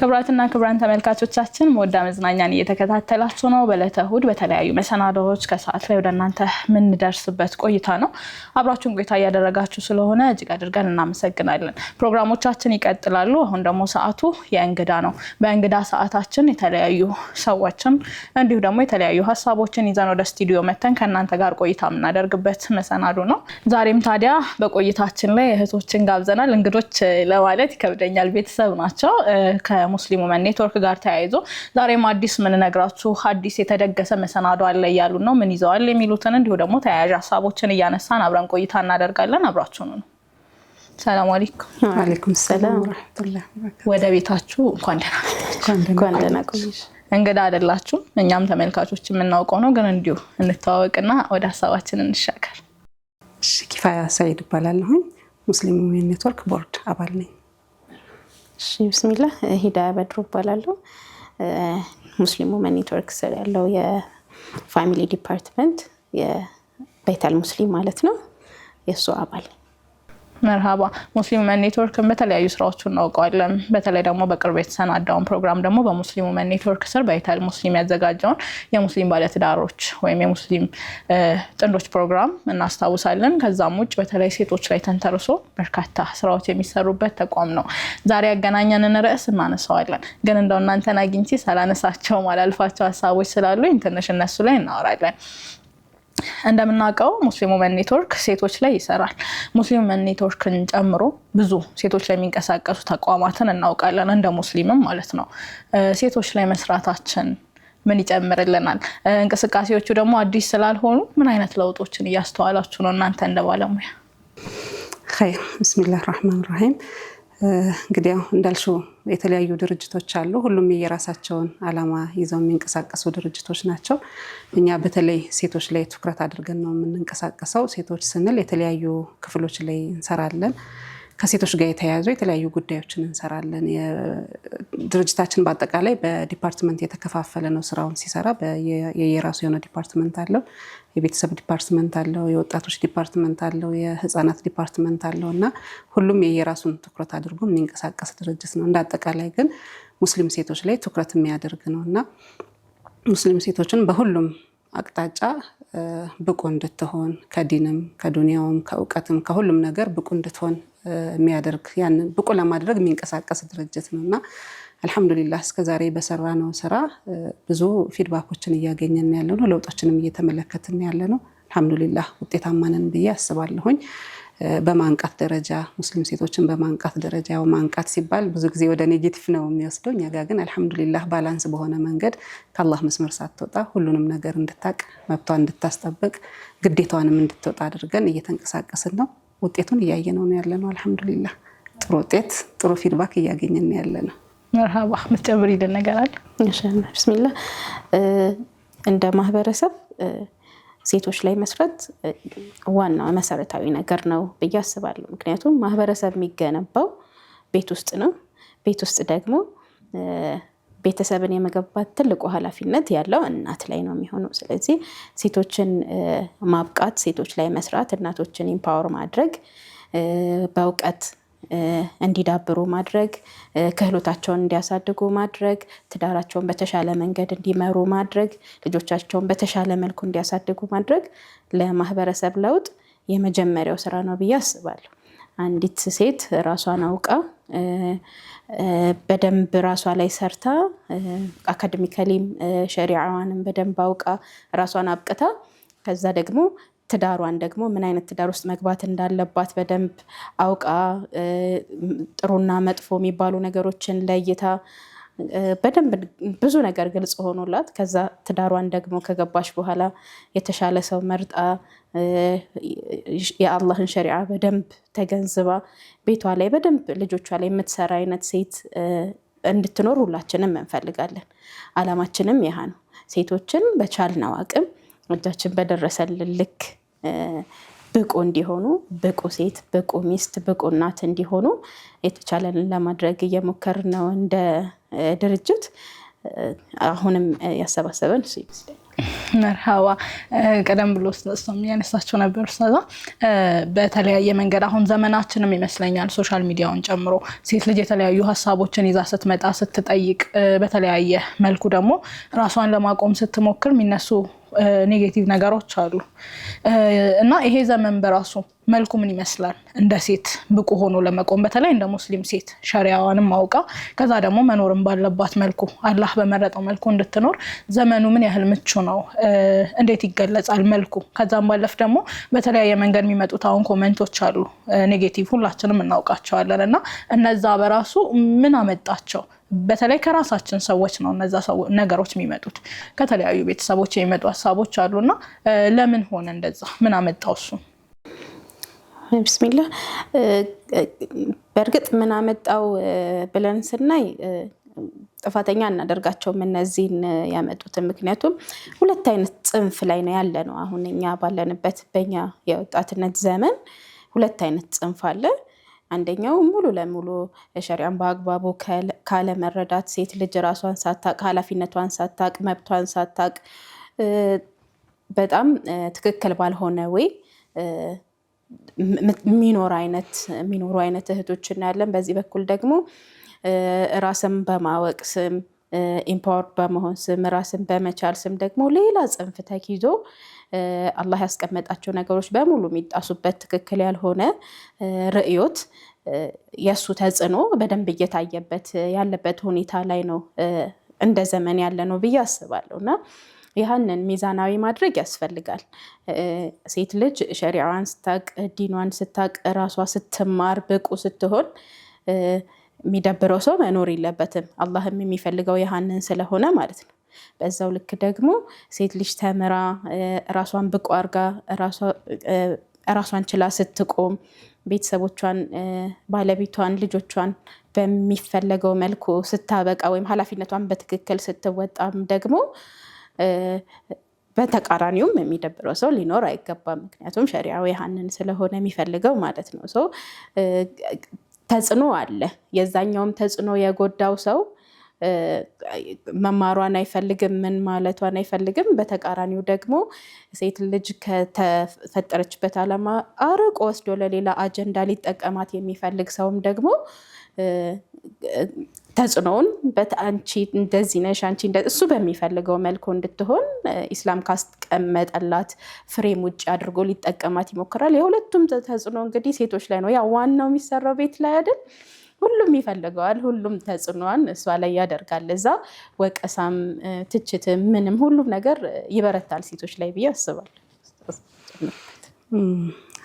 ክብራትና ክብራን ተመልካቾቻችን ሞዳ መዝናኛን እየተከታተላችሁ ነው። በዕለተ እሁድ በተለያዩ መሰናዶዎች ከሰዓት ላይ ወደናንተ ምን ደርስበት ቆይታ ነው። አብራችሁን ቆይታ ያደረጋችሁ ስለሆነ እጅግ አድርገን እናመሰግናለን። ፕሮግራሞቻችን ይቀጥላሉ። አሁን ደግሞ ሰዓቱ የእንግዳ ነው። በእንግዳ ሰዓታችን የተለያዩ ሰዎችን እንዲሁ ደግሞ የተለያዩ ሐሳቦችን ይዘን ወደ ስቱዲዮ መተን ከናንተ ጋር ቆይታ የምናደርግበት መሰናዶ ነው። ዛሬም ታዲያ በቆይታችን ላይ እህቶችን ጋብዘናል። እንግዶች ለማለት ይከብደኛል፣ ቤተሰብ ናቸው። ሙስሊም ወመን ኔትወርክ ጋር ተያይዞ ዛሬም አዲስ ምን ነግራችሁ አዲስ የተደገሰ መሰናዶ አለ ያሉ ነው። ምን ይዘዋል የሚሉትን እንዲሁ ደግሞ ተያያዥ ሐሳቦችን እያነሳን አብረን ቆይታ እናደርጋለን። አብራችሁን ነው። ሰላም አለይኩም። ወአለይኩም ሰላም ወራህመቱላሂ ወበረካቱ። ወደ ቤታችሁ እንኳን ደህና ቆያችሁ። እንግዳ አይደላችሁ፣ እኛም ተመልካቾች የምናውቀው ነው፣ ግን እንዲሁ እንተዋወቅና ወደ ሐሳባችን እንሻገር። ኪፋያ ሰይድ እባላለሁ። ሙስሊም ወመን ኔትወርክ ቦርድ አባል ነኝ። ቢስሚላህ ሂዳያ በድሩ እባላለሁ። ሙስሊም ወመን ኔትወርክ ስር ያለው የፋሚሊ ዲፓርትመንት የበይተል ሙስሊም ማለት ነው የሱ አባል። መርሃባ። ሙስሊም ወመን ኔትወርክን በተለያዩ ስራዎች እናውቀዋለን። በተለይ ደግሞ በቅርብ የተሰናዳውን ፕሮግራም ደግሞ በሙስሊም ወመን ኔትወርክ ስር በይተል ሙስሊም ያዘጋጀውን የሙስሊም ባለትዳሮች ወይም የሙስሊም ጥንዶች ፕሮግራም እናስታውሳለን። ከዛም ውጭ በተለይ ሴቶች ላይ ተንተርሶ በርካታ ስራዎች የሚሰሩበት ተቋም ነው። ዛሬ ያገናኘንን ርዕስ እናነሳዋለን። ግን እንደው እናንተን አግኝቼ ሳላነሳቸው ማላልፋቸው ሐሳቦች ስላሉ ትንሽ እነሱ ላይ እናወራለን። እንደምናውቀው ሙስሊም ወመን ኔትወርክ ሴቶች ላይ ይሰራል። ሙስሊም ወመን ኔትወርክን ጨምሮ ብዙ ሴቶች ላይ የሚንቀሳቀሱ ተቋማትን እናውቃለን፣ እንደ ሙስሊምም ማለት ነው። ሴቶች ላይ መስራታችን ምን ይጨምርልናል? እንቅስቃሴዎቹ ደግሞ አዲስ ስላልሆኑ ምን አይነት ለውጦችን እያስተዋላችሁ ነው እናንተ እንደ ባለሙያ? ኸይር ቢስሚላህ ራህማን ራሂም። እንግዲህ እንዳልሽው የተለያዩ ድርጅቶች አሉ። ሁሉም የራሳቸውን አላማ ይዘው የሚንቀሳቀሱ ድርጅቶች ናቸው። እኛ በተለይ ሴቶች ላይ ትኩረት አድርገን ነው የምንንቀሳቀሰው። ሴቶች ስንል የተለያዩ ክፍሎች ላይ እንሰራለን። ከሴቶች ጋር የተያያዙ የተለያዩ ጉዳዮችን እንሰራለን። ድርጅታችን በአጠቃላይ በዲፓርትመንት የተከፋፈለ ነው። ስራውን ሲሰራ የየራሱ የሆነ ዲፓርትመንት አለው። የቤተሰብ ዲፓርትመንት አለው፣ የወጣቶች ዲፓርትመንት አለው፣ የህፃናት ዲፓርትመንት አለው እና ሁሉም የየራሱን ትኩረት አድርጎ የሚንቀሳቀስ ድርጅት ነው። እንዳጠቃላይ ግን ሙስሊም ሴቶች ላይ ትኩረት የሚያደርግ ነው እና ሙስሊም ሴቶችን በሁሉም አቅጣጫ ብቁ እንድትሆን ከዲንም ከዱንያውም ከእውቀትም ከሁሉም ነገር ብቁ እንድትሆን የሚያደርግ ያንን ብቁ ለማድረግ የሚንቀሳቀስ ድርጅት ነውና አልহামዱሊላህ እስከዛሬ በሰራነው ስራ ብዙ ፊድባኮችን እያገኘን ያለነው፣ ለውጦችንም እየተመለከትን ያለነው አልহামዱሊላህ ውጤታማ ነን ብዬ አስባለሁኝ። በማንቃት ደረጃ ሙስሊም ሴቶችን በማንቃት ደረጃ ያው ማንቃት ሲባል ብዙ ጊዜ ወደ ኔጌቲቭ ነው የሚወስደው። እኛ ጋር ግን አልহামዱሊላህ ባላንስ በሆነ መንገድ ከአላህ መስመር ሳትወጣ ሁሉንም ነገር እንድታቅ መብቷን እንድታስጠብቅ ግዴታዋንም እንድትወጣ አድርገን እየተንቀሳቀስን ነው። ውጤቱን እያየነው ነው ያለነው። አልহামዱሊላህ ጥሩ ውጤት ጥሩ ፊድባክ እያገኘን ነው ያለነው። መርሃባ። ምትጨምሪልን ነገር አለ? ኢንሻአላህ። ቢስሚላህ እንደ ማህበረሰብ ሴቶች ላይ መስራት ዋናው መሰረታዊ ነገር ነው ብዬ አስባለሁ። ምክንያቱም ማህበረሰብ የሚገነባው ቤት ውስጥ ነው። ቤት ውስጥ ደግሞ ቤተሰብን የመገንባት ትልቁ ኃላፊነት ያለው እናት ላይ ነው የሚሆነው። ስለዚህ ሴቶችን ማብቃት፣ ሴቶች ላይ መስራት፣ እናቶችን ኢምፓወር ማድረግ፣ በእውቀት እንዲዳብሩ ማድረግ፣ ክህሎታቸውን እንዲያሳድጉ ማድረግ፣ ትዳራቸውን በተሻለ መንገድ እንዲመሩ ማድረግ፣ ልጆቻቸውን በተሻለ መልኩ እንዲያሳድጉ ማድረግ ለማህበረሰብ ለውጥ የመጀመሪያው ስራ ነው ብዬ አስባለሁ። አንዲት ሴት ራሷን አውቃ በደንብ ራሷ ላይ ሰርታ አካዳሚካሊም ሸሪዓዋንም በደንብ አውቃ ራሷን አብቅታ ከዛ ደግሞ ትዳሯን ደግሞ ምን አይነት ትዳር ውስጥ መግባት እንዳለባት በደንብ አውቃ ጥሩና መጥፎ የሚባሉ ነገሮችን ለይታ በደንብ ብዙ ነገር ግልጽ ሆኖላት ከዛ ትዳሯን ደግሞ ከገባሽ በኋላ የተሻለ ሰው መርጣ የአላህን ሸሪዓ በደንብ ተገንዝባ ቤቷ ላይ በደንብ ልጆቿ ላይ የምትሰራ አይነት ሴት እንድትኖር ሁላችንም እንፈልጋለን። አላማችንም ያ ነው። ሴቶችን በቻልነው አቅም እጃችን በደረሰልን ልክ ብቁ እንዲሆኑ፣ ብቁ ሴት፣ ብቁ ሚስት፣ ብቁ እናት እንዲሆኑ የተቻለንን ለማድረግ እየሞከርን ነው እንደ ድርጅት። አሁንም ያሰባሰበን እሱ ይመስለኛል። መርሃባ ቀደም ብሎ ስለሰም ያነሳቸው ነበር ኡስታዛ በተለያየ መንገድ አሁን ዘመናችንም ይመስለኛል ሶሻል ሚዲያውን ጨምሮ ሴት ልጅ የተለያዩ ሐሳቦችን ይዛ ስትመጣ ስትጠይቅ በተለያየ መልኩ ደግሞ ራሷን ለማቆም ስትሞክር የሚነሱ ኔጌቲቭ ነገሮች አሉ እና ይሄ ዘመን በራሱ መልኩ ምን ይመስላል እንደ ሴት ብቁ ሆኖ ለመቆም በተለይ እንደ ሙስሊም ሴት ሸሪዓዋንም ማውቃ ከዛ ደግሞ መኖርም ባለባት መልኩ አላህ በመረጠው መልኩ እንድትኖር ዘመኑ ምን ያህል ምቹ ነው እንዴት ይገለጻል መልኩ ከዛም ባለፍ ደግሞ በተለያየ መንገድ የሚመጡት አሁን ኮሜንቶች አሉ ኔጌቲቭ ሁላችንም እናውቃቸዋለን እና እነዛ በራሱ ምን አመጣቸው በተለይ ከራሳችን ሰዎች ነው እነዛ ነገሮች የሚመጡት ከተለያዩ ቤተሰቦች የሚመጡ ሐሳቦች አሉና ለምን ሆነ እንደዛ ምን አመጣው እሱ ቢስሚላህ በርግጥ ምን አመጣው ብለን ስናይ ጥፋተኛ እናደርጋቸው እነዚህን ያመጡትን ምክንያቱም ሁለት አይነት ጽንፍ ላይ ነው ያለ ነው አሁን እኛ ባለንበት በእኛ የወጣትነት ዘመን ሁለት አይነት ጽንፍ አለ አንደኛው ሙሉ ለሙሉ ሸሪዓን በአግባቡ ካለ መረዳት ሴት ልጅ ራሷን ሳታቅ ኃላፊነቷን ሳታቅ መብቷን ሳታቅ በጣም ትክክል ባልሆነ ወይ ሚኖር አይነት እህቶችን ያለን በዚህ በኩል ደግሞ ራስን በማወቅ ስም ኢምፓወር በመሆን ስም ራስን በመቻል ስም ደግሞ ሌላ ጽንፍ ተይዞ አላህ ያስቀመጣቸው ነገሮች በሙሉ የሚጣሱበት ትክክል ያልሆነ ርዕዮት የሱ ተጽዕኖ በደንብ እየታየበት ያለበት ሁኔታ ላይ ነው እንደ ዘመን ያለ ነው ብዬ አስባለሁና ይህንን ሚዛናዊ ማድረግ ያስፈልጋል ሴት ልጅ ሸሪዓዋን ስታቅ ዲኗን ስታቅ ራሷ ስትማር ብቁ ስትሆን የሚደብረው ሰው መኖር የለበትም አላህም የሚፈልገው ይህንን ስለሆነ ማለት ነው በዛው ልክ ደግሞ ሴት ልጅ ተምራ ራሷን ብቁ አርጋ ራሷን ችላ ስትቆም ቤተሰቦቿን ባለቤቷን ልጆቿን በሚፈለገው መልኩ ስታበቃ ወይም ኃላፊነቷን በትክክል ስትወጣም ደግሞ በተቃራኒውም የሚደብረው ሰው ሊኖር አይገባም ምክንያቱም ሸሪዓው ይህንን ስለሆነ የሚፈልገው ማለት ነው ሰው ተጽዕኖ አለ የዛኛውም ተጽዕኖ የጎዳው ሰው መማሯን አይፈልግም ምን ማለቷን አይፈልግም በተቃራኒው ደግሞ ሴት ልጅ ከተፈጠረችበት ዓላማ አርቆ ወስዶ ለሌላ አጀንዳ ሊጠቀማት የሚፈልግ ሰውም ደግሞ ተጽዕኖውን በአንቺ እንደዚህ ነሽ አንቺ እሱ በሚፈልገው መልኩ እንድትሆን ኢስላም ካስቀመጠላት ፍሬም ውጭ አድርጎ ሊጠቀማት ይሞክራል የሁለቱም ተጽዕኖ እንግዲህ ሴቶች ላይ ነው ያ ዋናው የሚሰራው ቤት ላይ አይደል ሁሉም ይፈልገዋል ሁሉም ተጽዕኖዋን እሷ ላይ ያደርጋል እዛ ወቀሳም ትችትም ምንም ሁሉም ነገር ይበረታል ሴቶች ላይ ብዬ አስባለሁ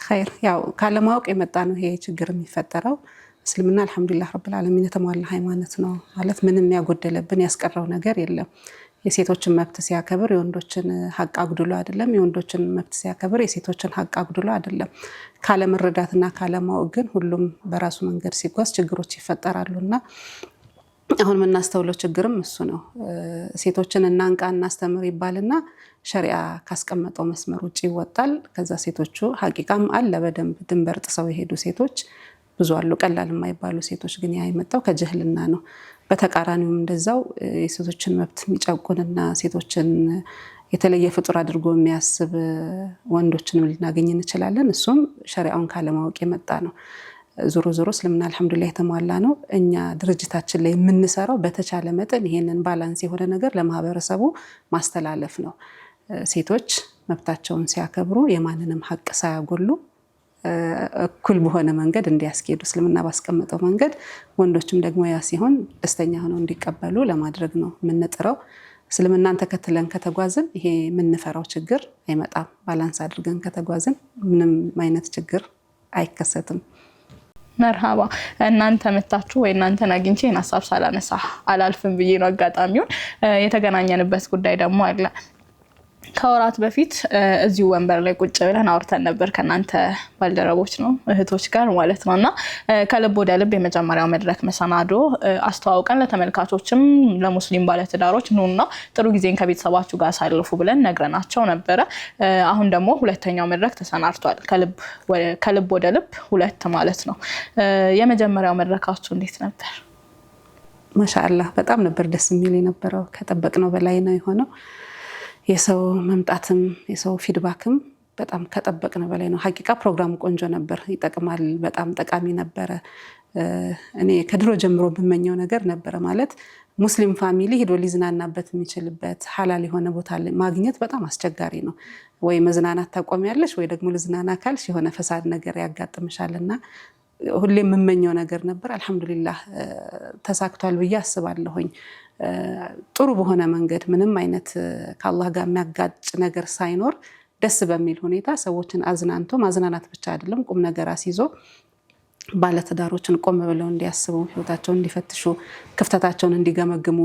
ኸይር ያው ካለማወቅ የመጣ ነው ይሄ ችግር የሚፈጠረው እስልምና አልহামዱሊላህ ረብል ዓለሚን የተሟላ ሃይማኖት ነው ማለት ምንም ያጎደለብን ያስቀረው ነገር የለም የሴቶችን መብት ሲያከብር የወንዶችን ሐቅ አጉድሎ አይደለም የወንዶችን መብት ሲያከብር የሴቶችን ሐቅ አጉድሎ አይደለም ካለ መረዳትና ካለ ማወቅ ግን ሁሉም በራሱ መንገድ ሲጓዝ ችግሮች ይፈጠራሉና አሁን ምናስተውለው ችግርም እሱ ነው ሴቶችን እናንቃ እናስተምር ይባልና ሸሪዓ ካስቀመጠው መስመር ውጪ ይወጣል ከዛ ሴቶቹ ሐቂቃም አለ በደንብ ድንበር ጥሰው የሄዱ ሴቶች ብዙ አሉ ቀላል የማይባሉ ሴቶች ግን ያ የመጣው ከጅህልና ነው በተቃራኒውም እንደዛው የሴቶችን መብት የሚጨቁንና ሴቶችን የተለየ ፍጡር አድርጎ የሚያስብ ወንዶችን ልናገኝ እንችላለን እሱም ሸሪዓውን ካለማወቅ የመጣ ነው ዞሮ ዞሮ እስልምና አልহামዱሊላህ የተሟላ ነው እኛ ድርጅታችን ላይ የምንሰራው በተቻለ መጠን ይሄንን ባላንስ የሆነ ነገር ለማህበረሰቡ ማስተላለፍ ነው ሴቶች መብታቸውን ሲያከብሩ የማንንም ሐቅ ሳያጎሉ እኩል በሆነ መንገድ እንዲያስኬዱ እስልምና ባስቀመጠው መንገድ ወንዶችም ደግሞ ያ ሲሆን ደስተኛ ሆነው እንዲቀበሉ ለማድረግ ነው የምንጥረው እስልምናን ተከትለን ከተጓዝን ይሄ የምንፈራው ችግር አይመጣም ባላንስ አድርገን ከተጓዝን ምንም አይነት ችግር አይከሰትም መርሃባ እናንተ መጣችሁ ወይ እናንተን አግኝቼ ሐሳብ ሳላነሳ አላልፍም ብዬ ነው አጋጣሚውን የተገናኘንበት ጉዳይ ደግሞ አለ ከወራት በፊት እዚሁ ወንበር ላይ ቁጭ ብለን አውርተን ነበር ከናንተ ባልደረቦች ነው እህቶች ጋር ማለት ነውና ከልብ ወደ ልብ የመጀመሪያው መድረክ መሰናዶ አስተዋውቀን ለተመልካቾችም ለሙስሊም ባለትዳሮች ነውና ጥሩ ጊዜን ከቤተሰባችሁ ጋር ሳልፉ ብለን ነግረናቸው ነበር አሁን ደግሞ ሁለተኛው መድረክ ተሰናድቷል ከልብ ወደ ልብ ሁለት ማለት ነው የመጀመሪያው መድረካችሁ እንዴት ነበር ማሻአላህ በጣም ነበር ደስ የሚል የነበረው ከጠበቅነው በላይ ነው የሆነው የሰው መምጣትም የሰው ፊድባክም በጣም ከጠበቅነው በላይ ነው። ሐቂቃ ፕሮግራሙ ቆንጆ ነበር፣ ይጠቅማል፣ በጣም ጠቃሚ ነበረ። እኔ ከድሮ ጀምሮ ብመኘው ነገር ነበረ ማለት ሙስሊም ፋሚሊ ሄዶ ሊዝናናበት የሚችልበት ሐላል የሆነ ቦታ ማግኘት በጣም አስቸጋሪ ነው። ወይ መዝናናት ታቆሚያለሽ ወይ ደግሞ ልዝናና ካልሽ የሆነ ፈሳድ ነገር ያጋጥምሻልና ሁሌ የምመኘው ነገር ነበር። አልሐምዱሊላህ ተሳክቷል ብዬ አስባለሁኝ። ጥሩ በሆነ መንገድ ምንም አይነት ከአላህ ጋር የሚያጋጭ ነገር ሳይኖር ደስ በሚል ሁኔታ ሰዎችን አዝናንቶ ማዝናናት ብቻ አይደለም ቁም ነገር አስይዞ ባለትዳሮችን ቆም ብለው እንዲያስቡ ህይወታቸውን እንዲፈትሹ ክፍተታቸውን እንዲገመግሙ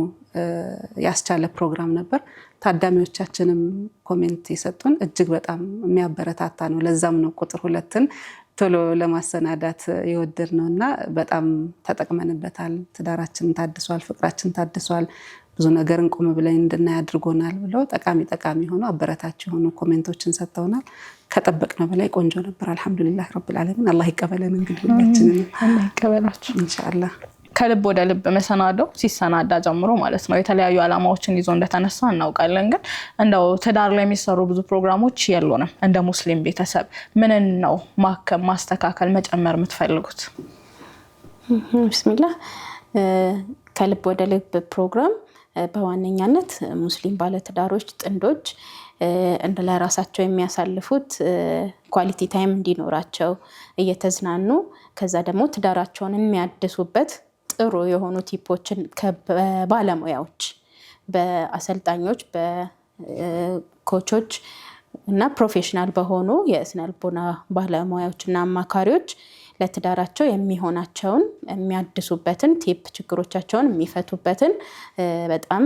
ያስቻለ ፕሮግራም ነበር። ታዳሚዎቻችንም ኮሜንት የሰጡን እጅግ በጣም የሚያበረታታ ነው። ለዛም ነው ቁጥር 2ን ቶሎ ለማሰናዳት የወደድነውና በጣም ተጠቅመንበታል። ትዳራችን ታድሷል፣ ፍቅራችን ታድሷል፣ ብዙ ነገርን ቆም ብለን እንድናይ አድርጎናል ብለው ጠቃሚ ሆኖ አበረታች የሆኑ ኮሜንቶችን ሰጥተውናል። ከጠበቅነው በላይ ቆንጆ ነበር። አልሐምዱሊላህ ረብል ዓለሚን። አላህ ይቀበለን። እንግዲህ ሁላችንን አላህ ይቀበላችሁ ኢንሻአላህ። ከልብ ወደ ልብ መሰናዶ ሲሰናዳ ጀምሮ ማለት ነው የተለያዩ ዓላማዎችን ይዞ እንደተነሳ እናውቃለን። ግን እንደው ትዳር ላይ የሚሰሩ ብዙ ፕሮግራሞች የሉንም። እንደ ሙስሊም ቤተሰብ ምን ነው ማከም፣ ማስተካከል፣ መጨመር የምትፈልጉት? ቢስሚላህ። ከልብ ወደ ልብ ፕሮግራም በዋነኛነት ሙስሊም ባለትዳሮች ጥንዶች ለራሳቸው የሚያሳልፉት ኳሊቲ ታይም እንዲኖራቸው እየተዝናኑ ከዛ ደግሞ ትዳራቸውን የሚያድሱበት ጥሩ የሆኑ ቲፖችን ከባለሙያዎች፣ በአሰልጣኞች፣ በኮቾች እና ፕሮፌሽናል በሆኑ የስነ ልቦና ባለሙያዎች እና አማካሪዎች ለትዳራቸው የሚሆናቸውን የሚያድሱበትን ቲፕ፣ ችግሮቻቸውን የሚፈቱበትን በጣም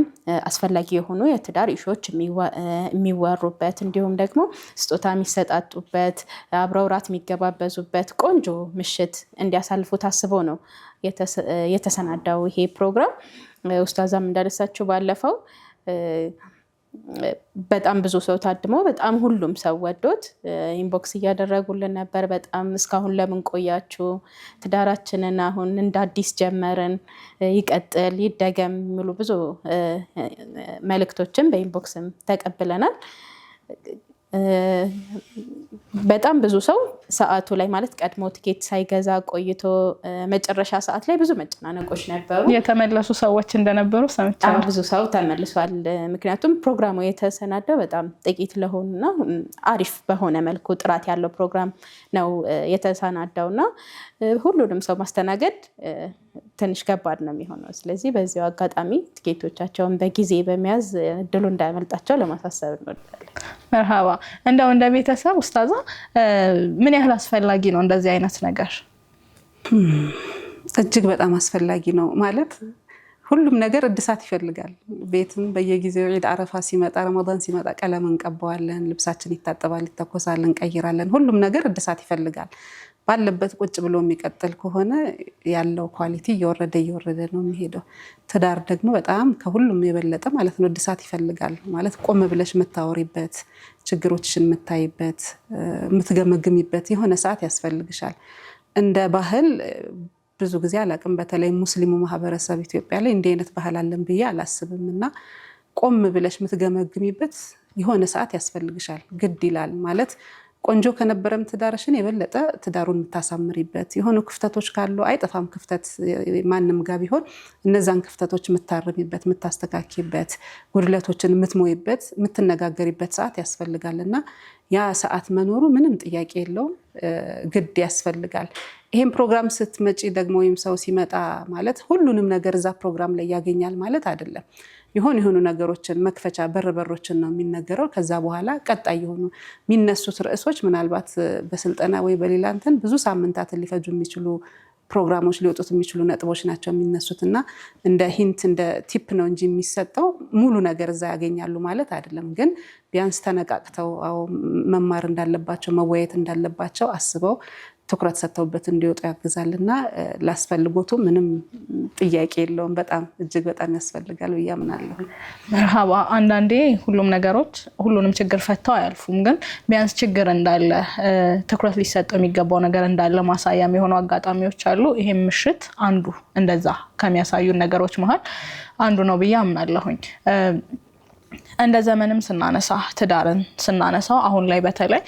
አስፈላጊ የሆኑ የትዳር ኢሹዎች የሚወሩበት እንዲሁም ደግሞ ስጦታ የሚሰጣጡበት አብረው ራት የሚገባበዙበት ቆንጆ ምሽት እንዲያሳልፉ ታስቦ ነው የተሰናዳው ይሄ ፕሮግራም። ኡስታዛም እንዳነሳችው ባለፈው በጣም ብዙ ሰው ታድሞ በጣም ሁሉም ሰው ወዶት ኢንቦክስ እያደረጉልን ነበር። በጣም እስካሁን ለምን ቆያችሁ? ትዳራችንን አሁን እንደ አዲስ ጀመርን፣ ይቀጥል ይደገም የሚሉ ብዙ መልእክቶችን በኢንቦክስም ተቀብለናል። በጣም ብዙ ሰው ሰዓቱ ላይ ማለት ቀድሞ ቲኬት ሳይገዛ ቆይቶ መጨረሻ ሰዓት ላይ ብዙ መጨናነቆች ነበሩ። የተመለሱ ሰዎች እንደነበሩ ሰምቻለሁ። ብዙ ሰው ተመልሷል። ምክንያቱም ፕሮግራሙ የተሰናዳው በጣም ጥቂት ለሆኑና አሪፍ በሆነ መልኩ ጥራት ያለው ፕሮግራም ነው የተሰናዳውና ሁሉንም ሰው ማስተናገድ ትንሽ ከባድ ነው የሚሆነው። ስለዚህ በዚሁ አጋጣሚ ቲኬቶቻቸውን በጊዜ በመያዝ እድሉ እንዳያመልጣቸው ለማሳሰብ እንወዳለን። መርሃባ። እንደው እንደ ቤተሰብ ኡስታዛ ምን ያህል አስፈላጊ ነው እንደዚህ አይነት ነገር? እጅግ በጣም አስፈላጊ ነው። ማለት ሁሉም ነገር እድሳት ይፈልጋል። ቤትም በየጊዜው ዒድ አረፋ ሲመጣ፣ ረመዳን ሲመጣ ቀለም እንቀባዋለን፣ ልብሳችን ይታጠባል፣ ይተኮሳል፣ እንቀይራለን። ሁሉም ነገር እድሳት ይፈልጋል። ባለበት ቁጭ ብሎ የሚቀጥል ከሆነ ያለው ኳሊቲ እየወረደ ነው የሚሄደው። ትዳር ደግሞ በጣም ከሁሉም የበለጠ ማለት ነው እድሳት ይፈልጋል። ማለት ቆም ብለሽ የምታወሪበት፣ ችግሮችሽን የምታይበት፣ የምትገመግሚበት የሆነ ሰዓት ያስፈልግሻል። እንደ ባህል ብዙ ጊዜ አላቅም፣ በተለይ ሙስሊሙ ማህበረሰብ ኢትዮጵያ ላይ እንዲህ አይነት ባህል አለን ብዬ አላስብም። እና ቆም ብለሽ የምትገመግሚበት የሆነ ሰዓት ያስፈልግሻል፣ ግድ ይላል ማለት ቆንጆ ከነበረም ትዳርሽን የበለጠ ትዳሩን የምታሳምሪበት፣ የሆኑ ክፍተቶች ካሉ አይጠፋም ክፍተት ማንም ጋር ቢሆን እነዛን ክፍተቶች የምታርሚበት፣ የምታስተካክይበት፣ ጉድለቶችን የምትሞይበት፣ የምትነጋገሪበት ሰዓት ያስፈልጋልና ያ ሰዓት መኖሩ ምንም ጥያቄ የለውም፣ ግድ ያስፈልጋል። ይሄን ፕሮግራም ስትመጪ ደግሞ ወይም ሰው ሲመጣ ማለት ሁሉንም ነገር እዛ ፕሮግራም ላይ ያገኛል ማለት አይደለም። የሆኑ ነገሮችን መክፈቻ በሮችን ነው የሚነገረው። ከዛ በኋላ ቀጣይ የሆኑ የሚነሱት ርዕሶች ምናልባት በስልጠና ወይ በሌላ እንትን ብዙ ሳምንታትን ሊፈጁ የሚችሉ ፕሮግራሞች ሊወጡት የሚችሉ ነጥቦች ናቸው የሚነሱት እና እንደ ሂንት እንደ ቲፕ ነው እንጂ የሚሰጠው ሙሉ ነገር እዛ ያገኛሉ ማለት አይደለም። ግን ቢያንስ ተነቃቅተው መማር እንዳለባቸው መወያየት እንዳለባቸው አስበው ትኩረት ሰጥተውበት እንዲወጡ ያግዛልና ላስፈልጎቱ ምንም ጥያቄ የለውም። በጣም እጅግ በጣም ያስፈልጋል ብዬ አምናለሁ። መርሃባ። አንዳንዴ ሁሉም ነገሮች ሁሉንም ችግር ፈተው አያልፉም። ግን ቢያንስ ችግር እንዳለ ትኩረት ሊሰጠው የሚገባው ነገር እንዳለ ማሳያ የሚሆኑ አጋጣሚዎች አሉ። ይሄም ምሽት አንዱ እንደዛ ከሚያሳዩ ነገሮች መሀል አንዱ ነው ብዬ አምናለሁኝ። እንደ ዘመንም ስናነሳ ትዳርን ስናነሳው አሁን ላይ በተለይ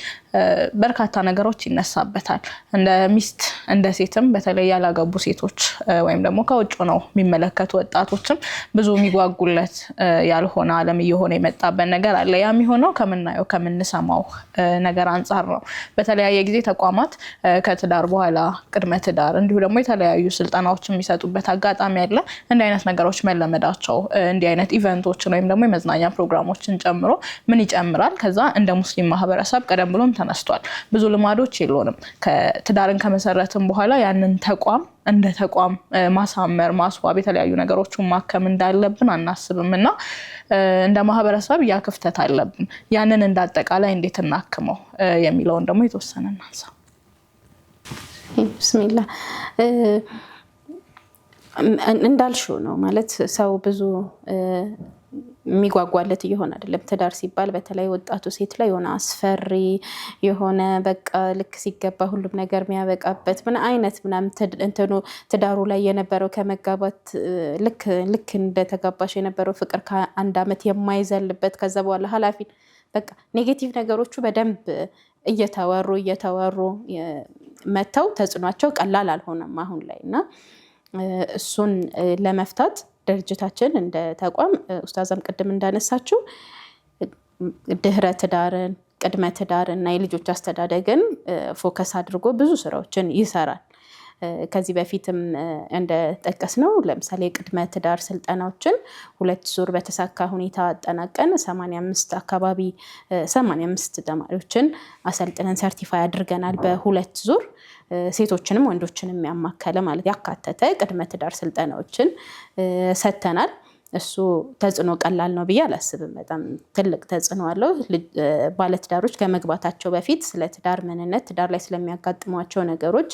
በርካታ ነገሮች ይነሳበታል። እንደ ሚስት እንደ ሴትም በተለይ ያላገቡ ሴቶች ወይም ደግሞ ከውጭ ነው የሚመለከቱ ወጣቶችም ብዙ የሚጓጉለት ያልሆነ ዓለም እየሆነ የመጣበት ነገር አለ። ያ የሚሆነው ከምናየው ከምንሰማው ነገር አንጻር ነው። በተለያየ ጊዜ ተቋማት ከትዳር በኋላ ቅድመ ትዳር እንዲሁ ደግሞ የተለያዩ ስልጠናዎች የሚሰጡበት አጋጣሚ አለ። እንዲህ አይነት ነገሮች መለመዳቸው እንዲህ አይነት ኢቨንቶችን ወይም ደግሞ የመዝናኛ ፕሮግራሞችን ጨምሮ ምን ይጨምራል? ከዛ እንደ ሙስሊም ማህበረሰብ ቀደም ብሎም ተነስቷል። ብዙ ልማዶች የሉንም። ከትዳርን ከመሰረትም በኋላ ያንን ተቋም እንደ ተቋም ማሳመር፣ ማስዋብ፣ የተለያዩ ነገሮችን ማከም እንዳለብን አናስብም እና እንደ ማህበረሰብ ያ ክፍተት አለብን። ያንን እንዳጠቃላይ እንዴት እናክመው የሚለውን ደግሞ የተወሰነ እናንሳ። ቢስሚላህ እንዳልሽው ነው ማለት ሰው ብዙ የሚጓጓለት እየሆነ አይደለም። ትዳር ሲባል በተለይ ወጣቱ ሴት ላይ የሆነ አስፈሪ የሆነ በቃ ልክ ሲገባ ሁሉም ነገር የሚያበቃበት ምን አይነት ምናምን እንትኑ ትዳሩ ላይ የነበረው ከመጋባት ልክ እንደተጋባሽ የነበረው ፍቅር ከአንድ ዓመት የማይዘልበት ከዛ በኋላ ኃላፊ በቃ ኔጌቲቭ ነገሮቹ በደንብ እየተወሩ መተው ተጽዕኗቸው ቀላል አልሆነም አሁን ላይ እና እሱን ለመፍታት ድርጅታችን እንደ ተቋም ኡስታዛም ቅድም እንዳነሳችው ድህረ ትዳርን፣ ቅድመ ትዳርን እና የልጆች አስተዳደግን ፎከስ አድርጎ ብዙ ስራዎችን ይሰራል። ከዚህ በፊትም እንደጠቀስነው ለምሳሌ ቅድመ ትዳር ስልጠናዎችን 2 ዙር በተሳካ ሁኔታ አጠናቀን 85 ተማሪዎችን አሰልጥነን ሰርቲፋይ አድርገናል። በ2 ዙር ሴቶችንም ወንዶችንም ያማከለ ማለት ያካተተ ቅድመ ትዳር ስልጠናዎችን ሰጥተናል። እሱ ተጽዕኖ ቀላል ነው ብዬ አላስብም። በጣም ትልቅ ተጽዕኖ አለው። ባለትዳሮች ከመግባታቸው በፊት ስለ ትዳር ምንነት፣ ትዳር ላይ ስለሚያጋጥሟቸው ነገሮች፣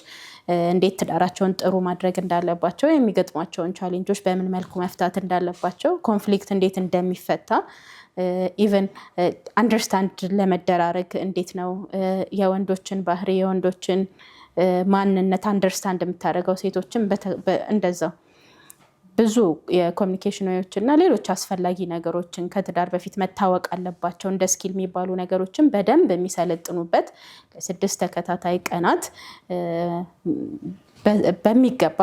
እንዴት ትዳራቸውን ጥሩ ማድረግ እንዳለባቸው፣ የሚገጥሟቸውን ቻሌንጆች በምን መልኩ መፍታት እንዳለባቸው፣ ኮንፍሊክት እንዴት እንደሚፈታ ኢቨን አንደርስታንድ ለመደራረግ እንዴት ነው የወንዶችን ባህሪ የወንዶችን ማንነት አንደርስታንድ የምታደርገው፣ ሴቶችን እንደዛው ብዙ የኮሚኒኬሽኖች እና ሌሎች አስፈላጊ ነገሮችን ከትዳር በፊት መታወቅ አለባቸው እንደ ስኪል የሚባሉ ነገሮችን በደንብ የሚሰለጥኑበት 6 ተከታታይ ቀናት በሚገባ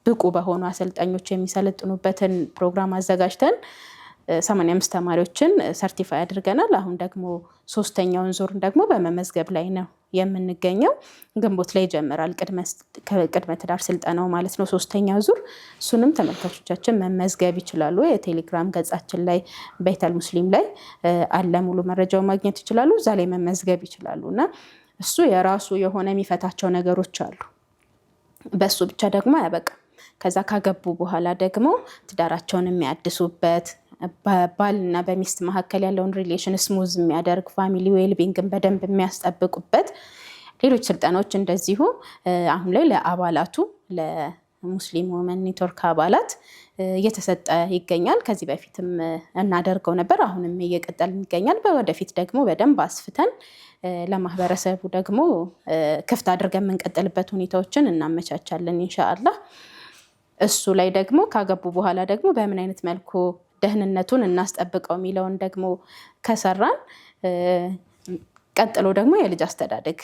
ብቁ በሆኑ አሰልጣኞች የሚሰለጥኑበትን ፕሮግራም አዘጋጅተን 85 ተማሪዎችን ሰርቲፋይ አድርገናል። አሁን ደግሞ 3ኛውን ዙር ደግሞ በመመዝገብ ላይ ነው የምንገኘው። ግንቦት ላይ ይጀምራል ቅድመ ትዳር ስልጠናው ማለት ነው 3ኛው ዙር። እሱንም ተመልካቾቻችን መመዝገብ ይችላሉ። የቴሌግራም ገጻችን ላይ በይተል ሙስሊም ላይ አለ፣ ሙሉ መረጃው ማግኘት ይችላሉ። እዛ ላይ መመዝገብ ይችላሉ እና እሱ የራሱ የሆነ የሚፈታቸው ነገሮች አሉ። በሱ ብቻ ደግሞ አያበቃም። ከዛ ካገቡ በኋላ ደግሞ ትዳራቸውን የሚያድሱበት ባልና በሚስት መካከል ያለውን ሪሌሽን ስሙዝ የሚያደርግ ፋሚሊ ዌልቢንግን በደንብ የሚያስጠብቁበት ሌሎች ስልጠናዎች እንደዚሁ አሁን ላይ ለአባላቱ ለሙስሊም ወመን ኔትወርክ አባላት እየተሰጠ ይገኛል። ከዚህ በፊትም እናደርገው ነበር፣ አሁንም እየቀጠል ይገኛል። በወደፊት ደግሞ በደንብ አስፍተን ለማህበረሰቡ ደግሞ ክፍት አድርገን የምንቀጥልበት ሁኔታዎችን እናመቻቻለን ኢንሻአላህ። እሱ ላይ ደግሞ ካገቡ በኋላ ደግሞ በምን አይነት መልኩ ደህንነቱን እናስጠብቀው የሚለውን ደግሞ ከሰራን ቀጥሎ ደግሞ የልጅ አስተዳደግ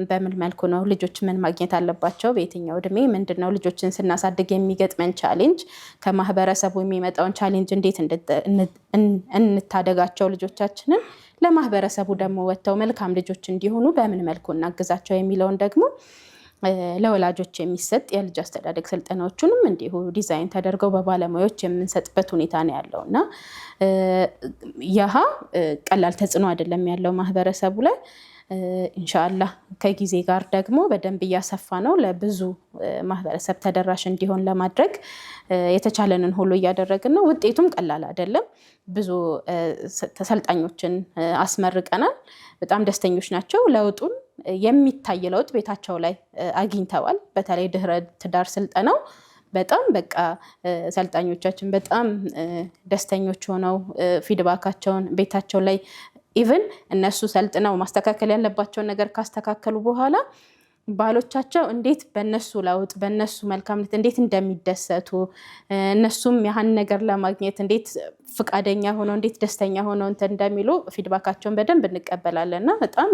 በምን መልኩ ነው፣ ልጆች ምን ማግኘት አለባቸው፣ በየትኛው እድሜ ምንድነው ልጆችን ስናሳድግ የሚገጥመን ቻሌንጅ፣ ከማህበረሰቡ የሚመጣውን ቻሌንጅ እንዴት እንታደጋቸው ልጆቻችንን፣ ለማህበረሰቡ ደግሞ ወጥተው መልካም ልጆች እንዲሆኑ በምን መልኩ እናግዛቸው የሚለውን ደግሞ ለወላጆች የሚሰጥ የልጅ አስተዳደግ ስልጠናዎችንም እንዲሁ ዲዛይን ተደርገው በባለሙያዎች የምንሰጥበት ሁኔታ ነው ያለው እና ያሃ ቀላል ተጽዕኖ አይደለም ያለው ማህበረሰቡ ላይ። ኢንሻአላህ ከጊዜ ጋር ደግሞ በደንብ እያሰፋ ነው ለብዙ ማህበረሰብ ተደራሽ እንዲሆን ለማድረግ የተቻለንን ሁሉ እያደረግን ነው። ውጤቱም ቀላል አይደለም። ብዙ ተሰልጣኞችን አስመርቀናል። በጣም ደስተኞች ናቸው። ለውጡን የሚታይ ለውጥ ቤታቸው ላይ አግኝተዋል። በተለይ ድህረ ትዳር ስልጠናው በጣም በቃ ሰልጣኞቻችን በጣም ደስተኞች ሆነው ፊድባካቸውን ቤታቸው ላይ ኢቭን እነሱ ሰልጥነው ማስተካከል ያለባቸውን ነገር ካስተካከሉ በኋላ ባሎቻቸው እንዴት በነሱ ለውጥ በነሱ መልካምነት እንዴት እንደሚደሰቱ እነሱም ያን ነገር ለማግኘት እንዴት ፍቃደኛ ሆነው እንዴት ደስተኛ ሆነው እንደሚሉ ፊድባካቸውን በደንብ እንቀበላለንና በጣም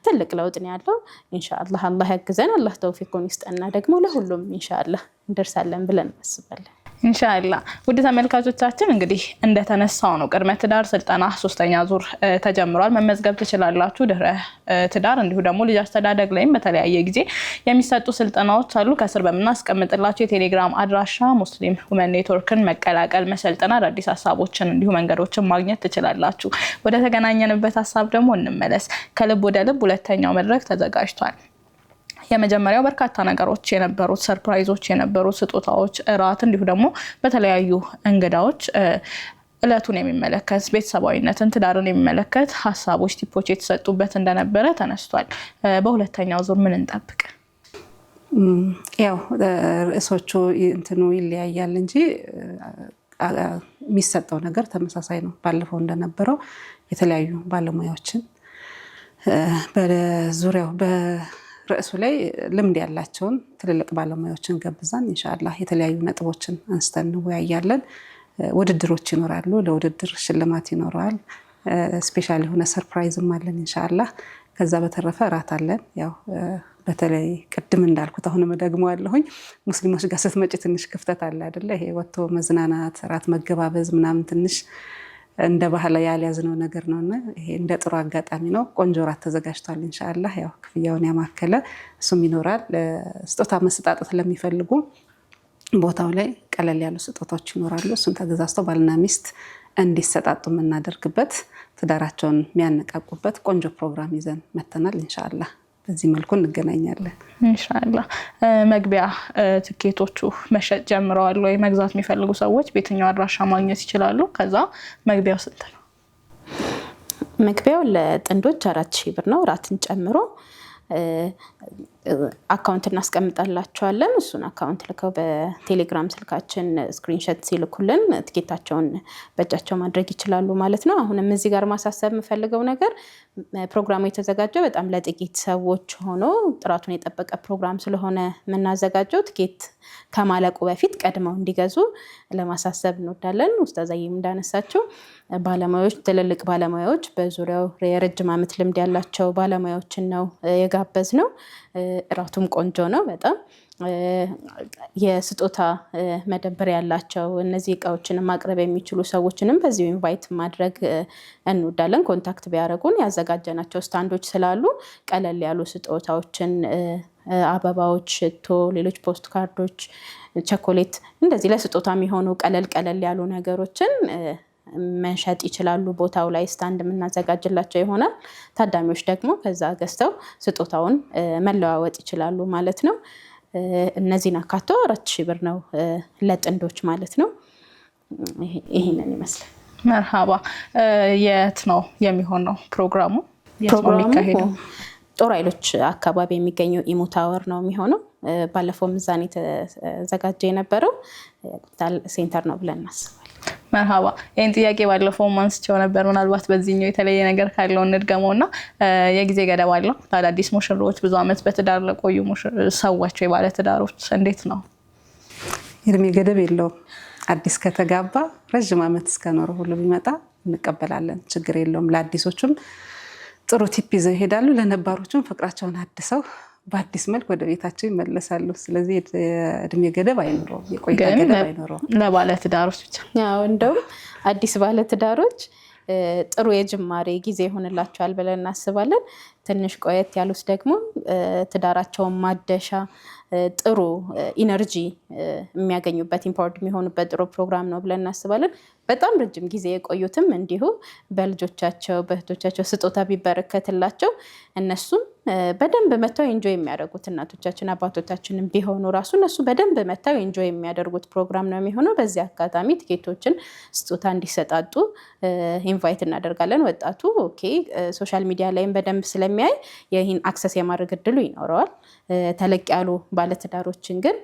ትልቅ ለውጥ ነው ያለው። ኢንሻአላህ አላህ ያግዘን፣ አላህ ተውፊቁን ይስጠና። ደግሞ ለሁሉም ኢንሻአላህ እንደርሳለን ብለን እናስባለን። ኢንሻአላህ ውድ ተመልካቾቻችን እንግዲህ እንደተነሳው ነው ቅድመ ትዳር ስልጠና 3ኛ ዙር ተጀምሯል። መመዝገብ ትችላላችሁ። ድህረ ትዳር እንዲሁ ደግሞ ልጅ አስተዳደግ ላይም በተለያየ ጊዜ የሚሰጡ ስልጠናዎች አሉ። ከስር በምናስቀምጥላችሁ የቴሌግራም አድራሻ ሙስሊም ውመን ኔትወርክን መቀላቀል፣ መሰልጠን፣ አዳዲስ ሀሳቦችን እንዲሁ መንገዶችን ማግኘት ትችላላችሁ። ወደ ተገናኘንበት ሀሳብ ደግሞ እንመለስ። ከልብ ወደ ልብ ሁለተኛው መድረክ ተዘጋጅቷል። የመጀመሪያው በርካታ ነገሮች የነበሩት ሰርፕራይዞች የነበሩት ስጦታዎች፣ እራት እንዲሁ ደግሞ በተለያዩ እንግዳዎች እለቱን የሚመለከት ቤተሰባዊነትን፣ ትዳርን የሚመለከት ሀሳቦች፣ ቲፖች የተሰጡበት እንደነበረ ተነስቷል። በሁለተኛው ዙር ምን እንጠብቅ? ያው ርዕሶቹ እንትኑ ይለያያል እንጂ የሚሰጠው ነገር ተመሳሳይ ነው። ባለፈው እንደነበረው የተለያዩ ባለሙያዎችን በዙሪያው ርዕሱ ላይ ልምድ ያላቸውን ትልልቅ ባለሙያዎችን ገብዛን ኢንሻአላህ የተለያዩ ነጥቦችን አንስተን እንወያያለን። ውድድሮች ይኖራሉ። ለውድድር ሽልማት ይኖራል። ስፔሻል የሆነ ሰርፕራይዝም አለን ኢንሻአላህ። ከዛ በተረፈ እራት አለን። ያው በተለይ ቅድም እንዳልኩት አሁንም ደግሞ ያለሁኝ ሙስሊሞች ጋር ስትመጪ ትንሽ ክፍተት አለ አይደለ? ይሄ ወጥቶ መዝናናት፣ እራት መገባበዝ ምናምን ትንሽ እንደ ባህል ያልያዝነው ነገር ነውና ይሄ እንደ ጥሩ አጋጣሚ ነው። ቆንጆ እራት ተዘጋጅቷል ኢንሻአላህ። ያው ክፍያውን ያማከለ እሱም ይኖራል። ስጦታ መሰጣጠት ለሚፈልጉ ቦታው ላይ ቀለል ያሉ ስጦታዎች ይኖራሉ። እሱን ተገዛዝተው ባልና ሚስት እንዲሰጣጡ የምናደርግበት ትዳራቸውን የሚያነቃቁበት ቆንጆ ፕሮግራም ይዘን መተናል ኢንሻአላህ። በዚህ መልኩ እንገናኛለን ኢንሻአላህ። መግቢያ ትኬቶቹ መሸጥ ጀምረዋል ወይ? መግዛት የሚፈልጉ ሰዎች በየትኛው አድራሻ ማግኘት ይችላሉ? ከዛ መግቢያው ስንት ነው? መግቢያው ለጥንዶች 4000 ብር ነው ራትን ጨምሮ። አካውንት እናስቀምጣላቸዋለን። እሱን አካውንት ልከው በቴሌግራም ስልካችን ስክሪንሾት ሲልኩልን ትኬታቸውን በእጃቸው ማድረግ ይችላሉ ማለት ነው። አሁንም እዚህ ጋር ማሳሰብ የምፈልገው ነገር ፕሮግራሙ የተዘጋጀው በጣም ለጥቂት ሰዎች ሆኖ ጥራቱን የጠበቀ ፕሮግራም ስለሆነ የምናዘጋጀው ትኬት ከማለቁ በፊት ቀድመው እንዲገዙ ለማሳሰብ እንወዳለን። ኡስታዛዬም እንዳነሳቸው ባለሙያዎች፣ ትልልቅ ባለሙያዎች በዙሪያው የረጅም ዓመት ልምድ ያላቸው ባለሙያዎችን ነው የጋበዝ ነው። እራቱም ቆንጆ ነው በጣም። የስጦታ መደብር ያላቸው እነዚህ እቃዎችን ማቅረብ የሚችሉ ሰዎችንም በዚሁ ኢንቫይት ማድረግ እንወዳለን። ኮንታክት ቢያደርጉን ያዘጋጀናቸው ስታንዶች ስላሉ ቀለል ያሉ ስጦታዎችን አበባዎች፣ ሽቶ፣ ሌሎች ፖስት ካርዶች፣ ቸኮሌት እንደዚህ ለስጦታ የሚሆኑ ቀለል ያሉ ነገሮችን መንሸጥ ይችላሉ። ቦታው ላይ ስታንድ የምናዘጋጅላቸው ይሆናል። ታዳሚዎች ደግሞ ከዛ ገዝተው ስጦታውን መለዋወጥ ይችላሉ ማለት ነው። እነዚህን አካቶ 4000 ብር ነው ለጥንዶች ማለት ነው። ይሄንን ይመስላል። መርሃባ። የት ነው የሚሆነው ፕሮግራሙ? ጦር ኃይሎች አካባቢ የሚገኘው ኢሞ ታወር ነው የሚሆነው። ባለፈው ምዛኔ ተዘጋጀ የነበረው ሴንተር ነው ብለን እናስባለን። መርሃባ። ይህን ጥያቄ ባለፈው አንስቼው ነበር። ምናልባት በዚህኛው የተለየ ነገር ካለው እንድገመውና የጊዜ ገደብ አለው? አዳዲስ ሙሽሮች፣ ብዙ ዓመት በትዳር ለቆዩ ሰዎች ወይ ባለ ትዳሮች እንዴት ነው? እድሜ ገደብ የለውም። አዲስ ከተጋባ ረጅም ዓመት እስከኖረ ሁሉ ቢመጣ እንቀበላለን። ችግር የለውም። ለአዲሶቹም ጥሩ ቲፕ ይዘው ይሄዳሉ። ለነባሮቹም ፍቅራቸውን አድሰው በአዲስ መልክ ወደ ቤታቸው ይመለሳሉ። ስለዚህ እድሜ ገደብ አይኖረውም፣ የቆይታ ገደብ አይኖረውም። ለባለትዳሮች ብቻ ያው እንደውም አዲስ ባለትዳሮች ጥሩ የጅማሬ ጊዜ ይሆንላቸዋል ብለን እናስባለን። ትንሽ ቆየት ያሉት ደግሞ ትዳራቸውን ማደሻ ጥሩ ኢነርጂ የሚያገኙበት ኢምፓወርድ የሚሆኑበት ጥሩ ፕሮግራም ነው ብለን እናስባለን። በጣም ረጅም ጊዜ የቆዩትም እንዲሁ በልጆቻቸው በእህቶቻቸው ስጦታ ቢበረከትላቸው እነሱም በደንብ መተው ኢንጆይ የሚያደርጉት እናቶቻችን አባቶቻችንም ቢሆኑ ራሱ እነሱ በደንብ መተው ኢንጆይ የሚያደርጉት ፕሮግራም ነው የሚሆነው። በዚህ አጋጣሚ ትኬቶችን ስጦታ እንዲሰጣጡ ኢንቫይት እናደርጋለን። ወጣቱ ኦኬ ሶሻል ሚዲያ ላይም በደንብ ስለሚያይ ይህን አክሰስ የማድረግ እድሉ ይኖረዋል። ተለቅ ያሉ ባለትዳሮችን ግን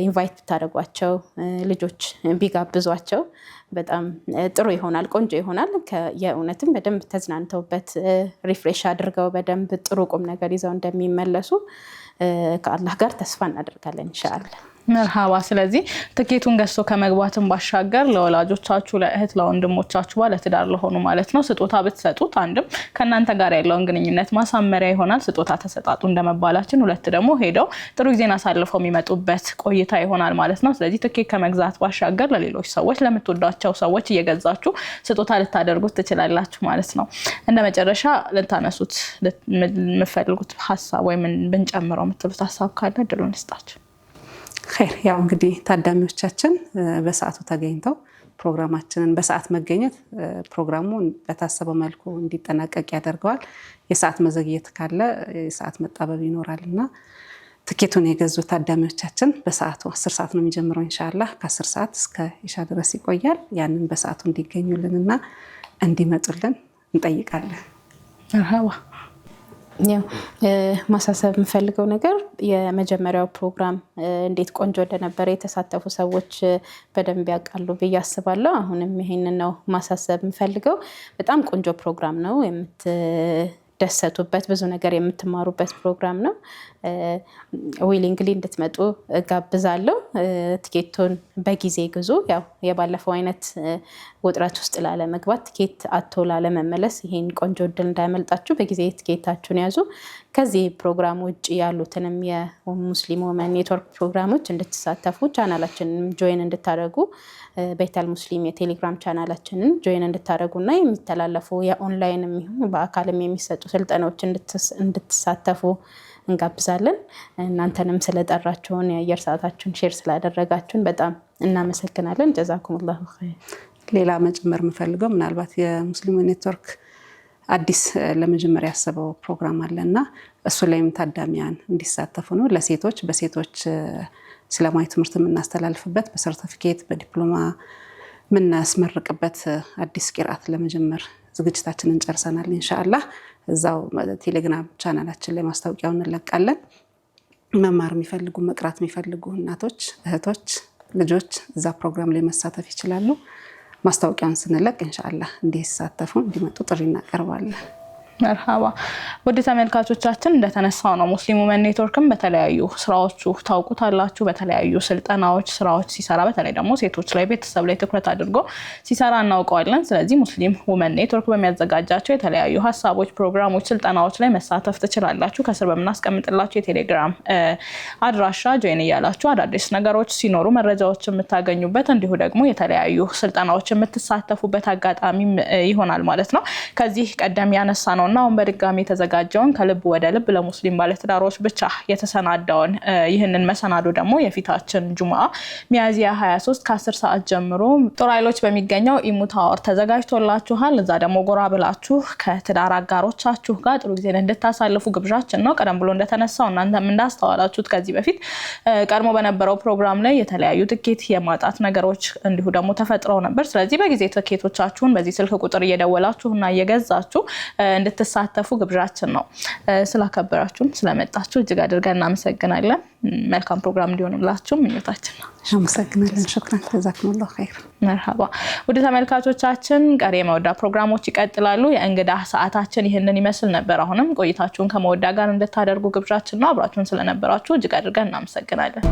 ኢንቫይት ብታደርጓቸው ልጆች ቢጋብዟቸው በጣም ጥሩ ይሆናል፣ ቆንጆ ይሆናል። የእውነትም በደንብ ተዝናንተውበት ሪፍሬሽ አድርገው በደንብ ጥሩ ቁም ነገር ይዘው እንደሚመለሱ ከአላህ ጋር ተስፋ እናደርጋለን ኢንሻአላህ። መርሃባ። ስለዚህ ትኬቱን ገዝቶ ከመግባትም ባሻገር ለወላጆቻችሁ፣ ለእህት ለወንድሞቻችሁ ባለትዳር ለሆኑ ማለት ነው ስጦታ ብትሰጡት አንድም ከናንተ ጋር ያለውን ግንኙነት ማሳመሪያ ይሆናል፣ ስጦታ ተሰጣጡ እንደመባላችን፣ ሁለት ደግሞ ሄደው ጥሩ ጊዜን አሳልፈው የሚመጡበት ቆይታ ይሆናል ማለት ነው። ስለዚህ ትኬት ከመግዛት ባሻገር ለሌሎች ሰዎች ለምትወዷቸው ሰዎች እየገዛችሁ ስጦታ ልታደርጉት ትችላላችሁ ማለት ነው። እንደ መጨረሻ ልታነሱት የምትፈልጉት ሀሳብ ወይም ብንጨምረው የምትሉት ሀሳብ ካለ እድሉን ልስጣችሁ። ኸይር ያው እንግዲህ ታዳሚዎቻችን በሰዓቱ ተገኝተው ፕሮግራማችንን በሰዓት መገኘት ፕሮግራሙን በታሰበው መልኩ እንዲጠናቀቅ ያደርገዋል። የሰዓት መዘግየት ካለ የሰዓት መጣበብ ይኖራልና ትኬቱን የገዙ ታዳሚዎቻችን በሰዓቱ 10 ሰዓት ነው የሚጀምረው ኢንሻአላህ። ከ10 ሰዓት እስከ ኢሻ ድረስ ይቆያል። ያንን በሰዓቱ እንዲገኙልንና እንዲመጡልን እንጠይቃለን። መርሃባ። ያው ማሳሰብ የምፈልገው ነገር የመጀመሪያው ፕሮግራም እንዴት ቆንጆ እንደነበረ የተሳተፉ ሰዎች በደንብ ያውቃሉ ብዬ አስባለሁ። አሁንም ይሄንን ነው ማሳሰብ የምፈልገው። በጣም ቆንጆ ፕሮግራም ነው፣ የምትደሰቱበት ብዙ ነገር የምትማሩበት ፕሮግራም ነው። ዊሊንግሊ እንድትመጡ ጋብዛለሁ። ትኬቱን በጊዜ ግዙ። ያው የባለፈው አይነት ውጥረት ውስጥ ላለመግባት ትኬት አቶ ላለመመለስ ይሄን ቆንጆ እድል እንዳያመልጣችሁ በጊዜ ትኬታችሁን ያዙ። ከዚህ ፕሮግራም ውጭ ያሉትንም የሙስሊም ወመን ኔትወርክ ፕሮግራሞች እንድትሳተፉ ቻናላችንን ጆይን እንድታደርጉ በይተል ሙስሊም የቴሌግራም ቻናላችንን ጆይን እንድታደርጉና የሚተላለፉ የኦንላይን የሚሆኑ በአካልም የሚሰጡ ስልጠናዎች እንድትሳተፉ እንጋብዛለን። እናንተንም ስለጠራችሁን የአየር ሰዓታችሁን ሼር ስላደረጋችሁን በጣም እናመሰግናለን። ጀዛኩሙላሁ ኸይር። ሌላ መጨመር የምፈልገው ምናልባት የሙስሊም ኔትወርክ አዲስ ለመጀመሪያ ያሰበው ፕሮግራም አለና እሱ ላይም ታዳሚያን እንዲሳተፉ ነው። ለሴቶች በሴቶች እስላማዊ ትምህርት የምናስተላልፍበት በሰርቲፊኬት በዲፕሎማ የምናስመርቅበት አዲስ ቂርአት ለመጀመር ዝግጅታችንን ጨርሰናል ኢንሻአላህ። እዛው ቴሌግራም ቻናላችን ላይ ማስታወቂያውን እንለቃለን። መማር የሚፈልጉ መቅራት የሚፈልጉ እናቶች፣ እህቶች፣ ልጆች እዛ ፕሮግራም ላይ መሳተፍ ይችላሉ። ማስታወቂያውን ስንለቅ ኢንሻአላህ እንዲሳተፉ እንዲመጡ ጥሪ እናቀርባለን። መርሃባ። ወደ ተመልካቾቻችን እንደተነሳው ነው ሙስሊም ወመን ኔትወርክም በተለያዩ ስራዎቹ ታውቁታላችሁ። በተለያዩ ስልጠናዎች ስራዎች ሲሰራ በተለይ ደግሞ ሴቶች ላይ ቤተሰብ ላይ ትኩረት አድርጎ ሲሰራ እናውቀዋለን። ስለዚህ ሙስሊም ወመን ኔትወርክ በሚያዘጋጃቸው የተለያዩ ሀሳቦች፣ ፕሮግራሞች፣ ስልጠናዎች ላይ መሳተፍ ትችላላችሁ። ከስር በምናስቀምጥላችሁ የቴሌግራም አድራሻ ጆይን እያላችሁ አዳዲስ ነገሮች ሲኖሩ መረጃዎች የምታገኙበት እንዲሁ ደግሞ የተለያዩ ስልጠናዎች የምትሳተፉበት አጋጣሚ ይሆናል ማለት ነው። ከዚህ ቀደም ያነሳ ነው እና አሁን በድጋሚ የተዘጋጀውን ከልብ ወደ ልብ ለሙስሊም ባለትዳሮች ብቻ የተሰናዳውን ይህንን መሰናዶ ደግሞ የፊታችን ጁምዓ ሚያዝያ 23 ከ10 ሰዓት ጀምሮ ጦር ኃይሎች በሚገኘው ኢሙ ታወር ተዘጋጅቶላችኋል። እዛ ደግሞ ጎራ ብላችሁ ከትዳር አጋሮቻችሁ ጋር ጥሩ ጊዜ እንድታሳልፉ ግብዣችን ነው። ቀደም ብሎ እንደተነሳው እናንተም እንዳስተዋላችሁት ከዚህ በፊት ቀድሞ በነበረው ፕሮግራም ላይ የተለያዩ ትኬት የማጣት ነገሮች እንዲሁ ደግሞ ተፈጥረው ነበር። ስለዚህ በጊዜ ትኬቶቻችሁን በዚህ ስልክ ቁጥር እየደወላችሁና እየገዛችሁ እንድትሳተፉ ግብዣችን ነው። ስላከበራችሁን ስለመጣችሁ እጅግ አድርገን እናመሰግናለን። መልካም ፕሮግራም እንዲሆንላችሁ ምኞታችን ነው። አመሰግናለን። ሹክራን ጀዛኩሙላሁ ኸይር። መርሃባ። ወደ ተመልካቾቻችን ቀሪ የመወዳ ፕሮግራሞች ይቀጥላሉ። የእንግዳ ሰዓታችን ይህንን ይመስል ነበር። አሁንም ቆይታችሁን ከመወዳ ጋር እንድታደርጉ ግብዣችን ነው። አብራችሁን ስለነበራችሁ እጅግ አድርገን እናመሰግናለን።